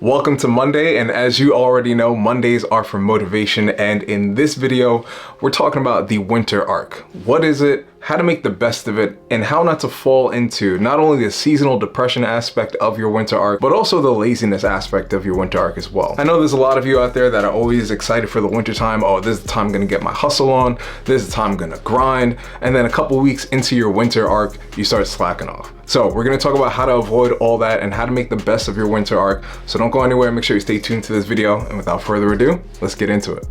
Welcome to Monday, and as you already know, Mondays are for motivation, and in this video, we're talking about the winter arc. What is it, how to make the best of it, and how not to fall into not only the seasonal depression aspect of your winter arc, but also the laziness aspect of your winter arc as well. I know there's a lot of you out there that are always excited for the winter time. Oh, this is the time I'm gonna get my hustle on, this is the time I'm gonna grind, and then a couple weeks into your winter arc, you start slacking off. So we're gonna talk about how to avoid all that and how to make the best of your winter arc. So don't go anywhere, make sure you stay tuned to this video, and without further ado, let's get into it.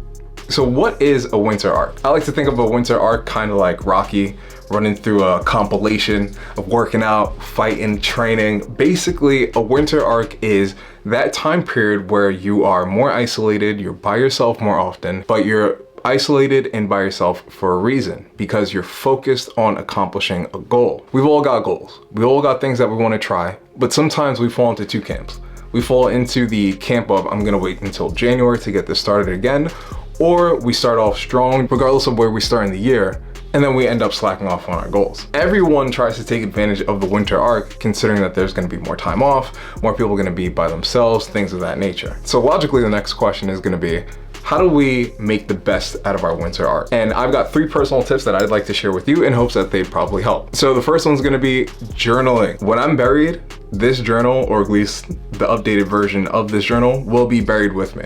So what is a winter arc? I like to think of a winter arc kind of like Rocky, running through a compilation of working out, fighting, training. Basically, a winter arc is that time period where you are more isolated, you're by yourself more often, but you're isolated and by yourself for a reason, because you're focused on accomplishing a goal. We've all got goals. We all got things that we want to try, but sometimes we fall into two camps. We fall into the camp of, I'm gonna wait until January to get this started again, or we start off strong regardless of where we start in the year, and then we end up slacking off on our goals. Everyone tries to take advantage of the winter arc, considering that there's gonna be more time off, more people are gonna be by themselves, things of that nature. So logically, the next question is gonna be, how do we make the best out of our winter arc? And I've got 3 personal tips that I'd like to share with you in hopes that they probably help. So the first one's gonna be journaling. When I'm buried, this journal, or at least the updated version of this journal, will be buried with me.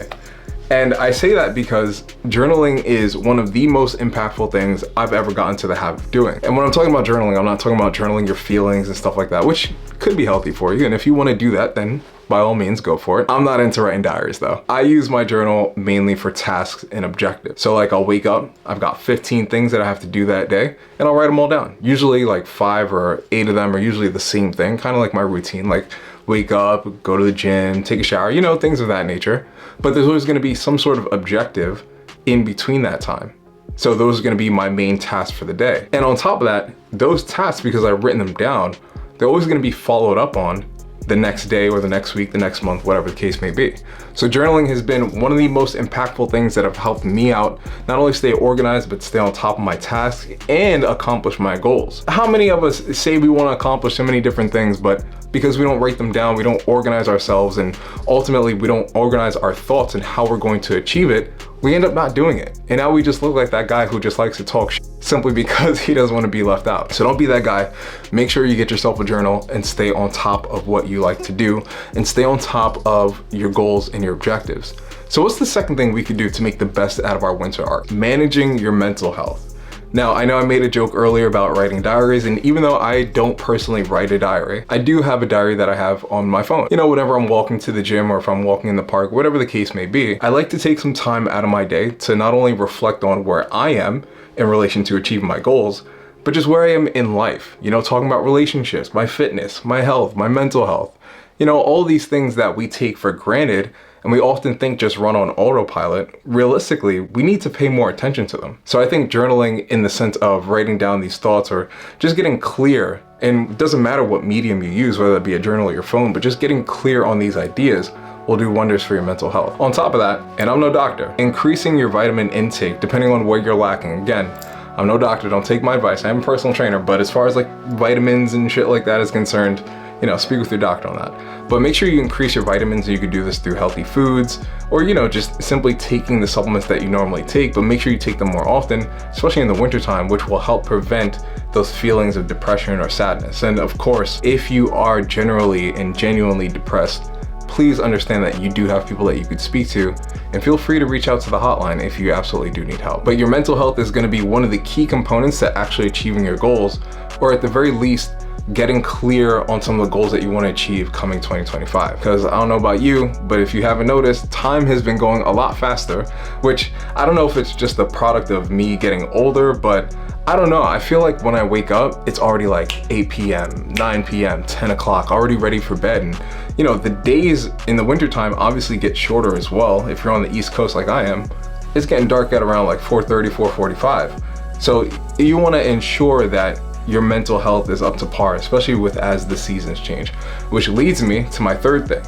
And I say that because journaling is one of the most impactful things I've ever gotten to the habit of doing. And when I'm talking about journaling, I'm not talking about journaling your feelings and stuff like that, which could be healthy for you. And if you want to do that, then by all means, go for it. I'm not into writing diaries though. I use my journal mainly for tasks and objectives. So like I'll wake up, I've got 15 things that I have to do that day, and I'll write them all down. Usually like 5 or 8 of them are usually the same thing, kind of like my routine, like wake up, go to the gym, take a shower, you know, things of that nature. But there's always gonna be some sort of objective in between that time. So those are gonna be my main tasks for the day. And on top of that, those tasks, because I've written them down, they're always gonna be followed up on the next day or the next week, the next month, whatever the case may be. So journaling has been one of the most impactful things that have helped me out, not only stay organized, but stay on top of my tasks and accomplish my goals. How many of us say we want to accomplish so many different things, but because we don't write them down, we don't organize ourselves, and ultimately we don't organize our thoughts and how we're going to achieve it, we end up not doing it. And now we just look like that guy who just likes to talk shit simply because he doesn't want to be left out. So don't be that guy. Make sure you get yourself a journal and stay on top of what you like to do and stay on top of your goals and your objectives. So what's the second thing we could do to make the best out of our winter arc? Managing your mental health. Now, I know I made a joke earlier about writing diaries, and even though I don't personally write a diary, I do have a diary that I have on my phone. You know, whenever I'm walking to the gym or if I'm walking in the park, whatever the case may be, I like to take some time out of my day to not only reflect on where I am in relation to achieving my goals, but just where I am in life. You know, talking about relationships, my fitness, my health, my mental health. You know, all these things that we take for granted and we often think just run on autopilot. Realistically, we need to pay more attention to them. So I think journaling in the sense of writing down these thoughts or just getting clear, and it doesn't matter what medium you use, whether it be a journal or your phone, but just getting clear on these ideas will do wonders for your mental health. On top of that, and I'm no doctor, increasing your vitamin intake depending on where you're lacking. Again, I'm no doctor, don't take my advice. I am a personal trainer, but as far as like vitamins and shit like that is concerned, you know, speak with your doctor on that. But make sure you increase your vitamins. You could do this through healthy foods or, you know, just simply taking the supplements that you normally take, but make sure you take them more often, especially in the wintertime, which will help prevent those feelings of depression or sadness. And of course, if you are generally and genuinely depressed, please understand that you do have people that you could speak to, and feel free to reach out to the hotline if you absolutely do need help. But your mental health is going to be one of the key components to actually achieving your goals, or at the very least, getting clear on some of the goals that you want to achieve coming 2025. Because I don't know about you, but if you haven't noticed, time has been going a lot faster, which I don't know if it's just the product of me getting older, but I don't know. I feel like when I wake up, it's already like 8 p.m., 9 p.m., 10 o'clock, already ready for bed. And you know, the days in the wintertime obviously get shorter as well. If you're on the East Coast like I am, it's getting dark at around like 4:30, 4:45. So you want to ensure that your mental health is up to par, especially with as the seasons change, which leads me to my third thing.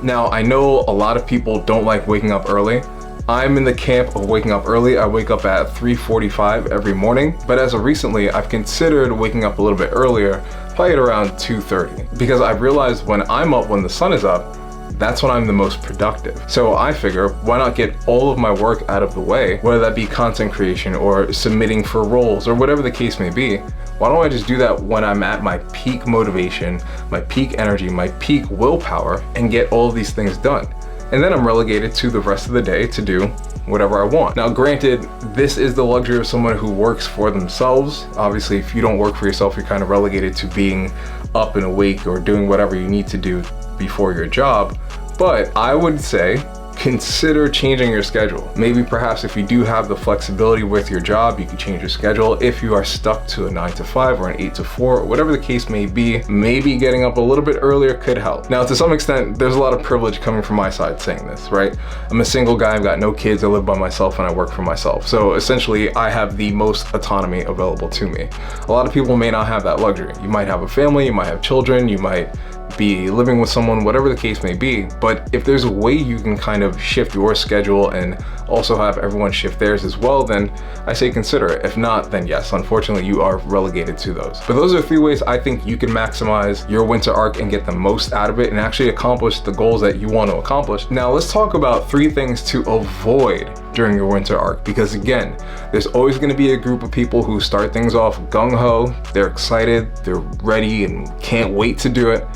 Now, I know a lot of people don't like waking up early. I'm in the camp of waking up early. I wake up at 3:45 every morning, but as of recently, I've considered waking up a little bit earlier, probably at around 2:30, because I've realized when I'm up when the sun is up, that's when I'm the most productive. So I figure, why not get all of my work out of the way, whether that be content creation or submitting for roles or whatever the case may be. Why don't I just do that when I'm at my peak motivation, my peak energy, my peak willpower, and get all of these things done? And then I'm relegated to the rest of the day to do whatever I want. Now, granted, this is the luxury of someone who works for themselves. Obviously, if you don't work for yourself, you're kind of relegated to being up and awake or doing whatever you need to do before your job. But I would say, consider changing your schedule. Maybe perhaps if you do have the flexibility with your job, you can change your schedule. If you are stuck to a 9 to 5 or an 8 to 4, or whatever the case may be, maybe getting up a little bit earlier could help. Now, to some extent, there's a lot of privilege coming from my side saying this, right? I'm a single guy, I've got no kids, I live by myself, and I work for myself. So essentially, I have the most autonomy available to me. A lot of people may not have that luxury. You might have a family, you might have children, you might be living with someone, whatever the case may be. But if there's a way you can kind of shift your schedule and also have everyone shift theirs as well, then I say consider it. If not, then yes, unfortunately you are relegated to those. But those are 3 ways I think you can maximize your winter arc and get the most out of it and actually accomplish the goals that you want to accomplish. Now let's talk about 3 things to avoid during your winter arc, because again, there's always going to be a group of people who start things off gung-ho, they're excited, they're ready and can't wait to do it,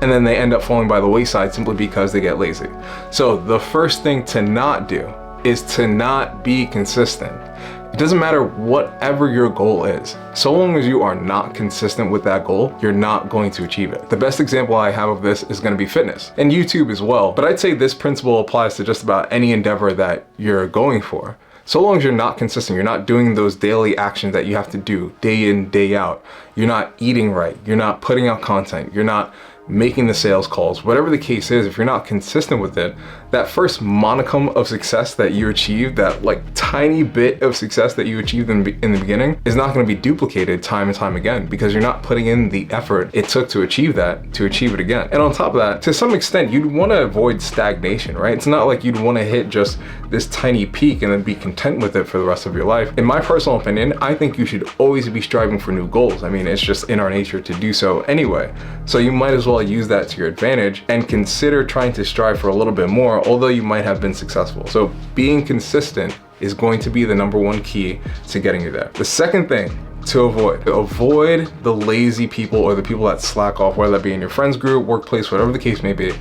and then they end up falling by the wayside simply because they get lazy. So the first thing to not do is to not be consistent. It doesn't matter whatever your goal is. So long as you are not consistent with that goal, you're not going to achieve it. The best example I have of this is going to be fitness and YouTube as well. But I'd say this principle applies to just about any endeavor that you're going for. So long as you're not consistent, you're not doing those daily actions that you have to do day in, day out. You're not eating right. You're not putting out content. You're not making the sales calls, whatever the case is, if you're not consistent with it, that first monicum of success that you achieved, that like tiny bit of success that you achieved in the beginning is not going to be duplicated time and time again, because you're not putting in the effort it took to achieve that, to achieve it again. And on top of that, to some extent, you'd want to avoid stagnation, right? It's not like you'd want to hit just this tiny peak and then be content with it for the rest of your life. In my personal opinion, I think you should always be striving for new goals. I mean, it's just in our nature to do so anyway. So you might as well use that to your advantage and consider trying to strive for a little bit more, although you might have been successful. So being consistent is going to be the #1 key to getting you there. The second thing to avoid the lazy people or the people that slack off, whether that be in your friends group, workplace, whatever the case may be.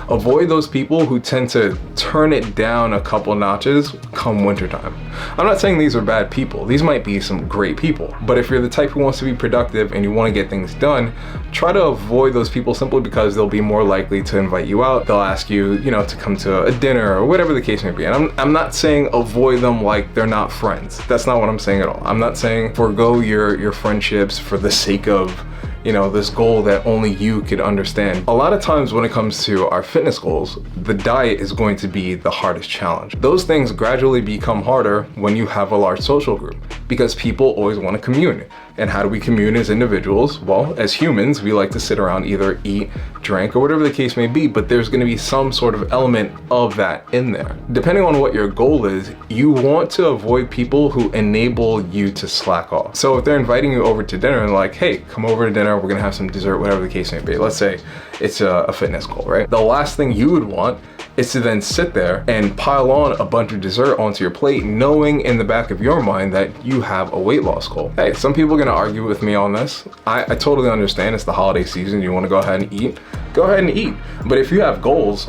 Avoid those people who tend to turn it down a couple notches come wintertime. I'm not saying these are bad people. These might be some great people. But if you're the type who wants to be productive and you want to get things done, try to avoid those people simply because they'll be more likely to invite you out. They'll ask you, to come to a dinner or whatever the case may be. And I'm not saying avoid them like they're not friends. That's not what I'm saying at all. I'm not saying forego your friendships for the sake of this goal that only you could understand. A lot of times when it comes to our fitness goals, the diet is going to be the hardest challenge. Those things gradually become harder when you have a large social group, because people always want to commune. And how do we commune as individuals? Well, as humans, we like to sit around, either eat, drink, or whatever the case may be, but there's going to be some sort of element of that in there. Depending on what your goal is, you want to avoid people who enable you to slack off. So if they're inviting you over to dinner and like, hey, come over to dinner, we're going to have some dessert, whatever the case may be. Let's say it's a fitness goal, right? The last thing you would want is to then sit there and pile on a bunch of dessert onto your plate, knowing in the back of your mind that you have a weight loss goal. Hey, some people are gonna argue with me on this. I totally understand. It's the holiday season. You wanna go ahead and eat, go ahead and eat. But if you have goals,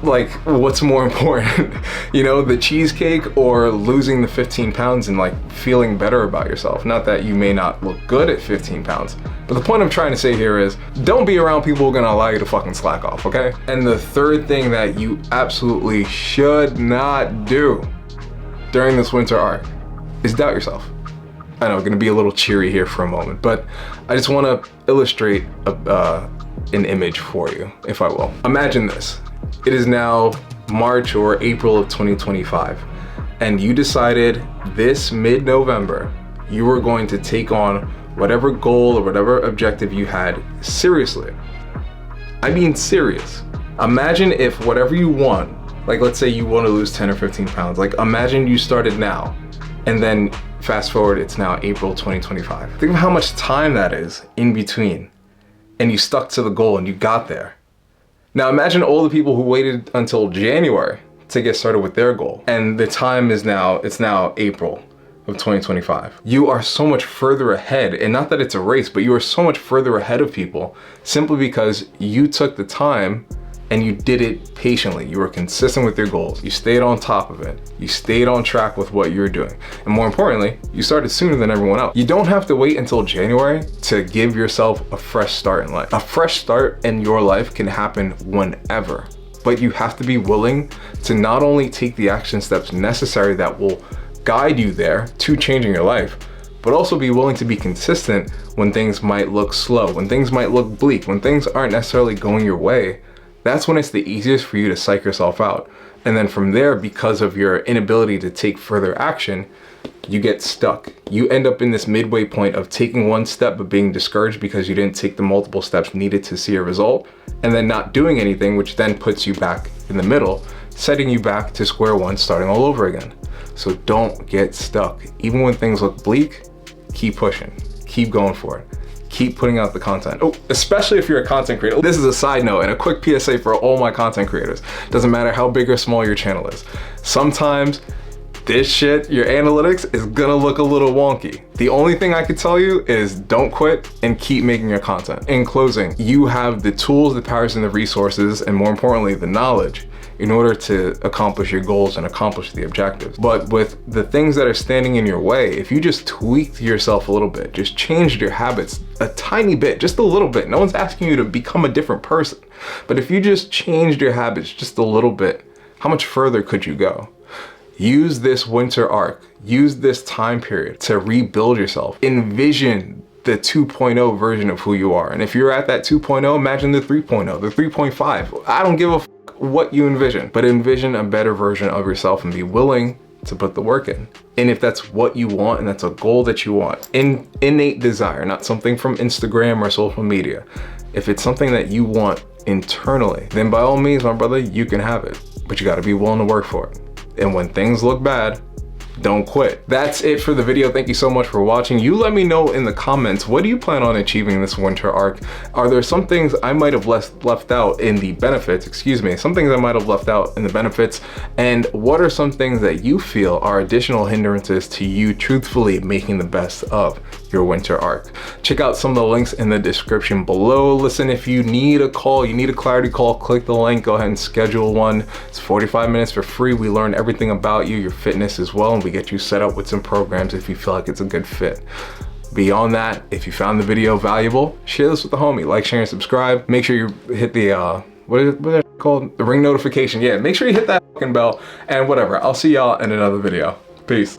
like, what's more important? The cheesecake or losing the 15 pounds and like feeling better about yourself? Not that you may not look good at 15 pounds, but the point I'm trying to say here is don't be around people who are gonna allow you to fucking slack off, okay? And the third thing that you absolutely should not do during this winter arc is doubt yourself. I know, gonna be a little cheery here for a moment, but I just wanna illustrate an image for you, if I will. Imagine this. It is now March or April of 2025, and you decided this mid-November you were going to take on whatever goal or whatever objective you had seriously. I mean serious. Imagine if whatever you want, like let's say you want to lose 10 or 15 pounds, like imagine you started now, and then fast forward, it's now April 2025. Think of how much time that is in between, and you stuck to the goal and you got there. Now imagine all the people who waited until January to get started with their goal. And the time is now, it's now April of 2025. You are so much further ahead, and not that it's a race, but you are so much further ahead of people simply because you took the time and you did it patiently. You were consistent with your goals. You stayed on top of it. You stayed on track with what you're doing. And more importantly, you started sooner than everyone else. You don't have to wait until January to give yourself a fresh start in life. A fresh start in your life can happen whenever, but you have to be willing to not only take the action steps necessary that will guide you there to changing your life, but also be willing to be consistent when things might look slow, when things might look bleak, when things aren't necessarily going your way. That's when it's the easiest for you to psych yourself out. And then from there, because of your inability to take further action, you get stuck. You end up in this midway point of taking one step but being discouraged because you didn't take the multiple steps needed to see a result, and then not doing anything, which then puts you back in the middle, setting you back to square one, starting all over again. So don't get stuck. Even when things look bleak, keep pushing, keep going for it. Keep putting out the content. Oh, especially if you're a content creator. This is a side note and a quick PSA for all my content creators. Doesn't matter how big or small your channel is. Sometimes this shit, your analytics is gonna look a little wonky. The only thing I can tell you is don't quit and keep making your content. In closing, you have the tools, the powers, and the resources, and more importantly, the knowledge in order to accomplish your goals and accomplish the objectives. But with the things that are standing in your way, if you just tweaked yourself a little bit, just changed your habits a tiny bit, just a little bit, no one's asking you to become a different person, but if you just changed your habits just a little bit, how much further could you go? Use this winter arc, use this time period to rebuild yourself. Envision the 2.0 version of who you are. And if you're at that 2.0, imagine the 3.0, the 3.5. I don't give a what you envision, but envision a better version of yourself and be willing to put the work in. And if that's what you want and that's a goal that you want, innate desire, not something from Instagram or social media, if it's something that you want internally, then by all means, my brother, you can have it, but you gotta be willing to work for it. And when things look bad, don't quit. That's it for the video. Thank you so much for watching. You let me know in the comments, what do you plan on achieving this winter arc? Are there some things I might have left out in the benefits, some things I might have left out in the benefits, and what are some things that you feel are additional hindrances to you truthfully making the best of your winter arc? Check out some of the links in the description below. Listen, if you need a call, you need a clarity call, click the link, go ahead and schedule one. It's 45 minutes for free. We learn everything about you, your fitness as well, and we get you set up with some programs if you feel like it's a good fit. Beyond that, if you found the video valuable, share this with a homie. Like, share, and subscribe. Make sure you hit the what is it called? The ring notification. Yeah, make sure you hit that fucking bell and whatever. I'll see y'all in another video. Peace.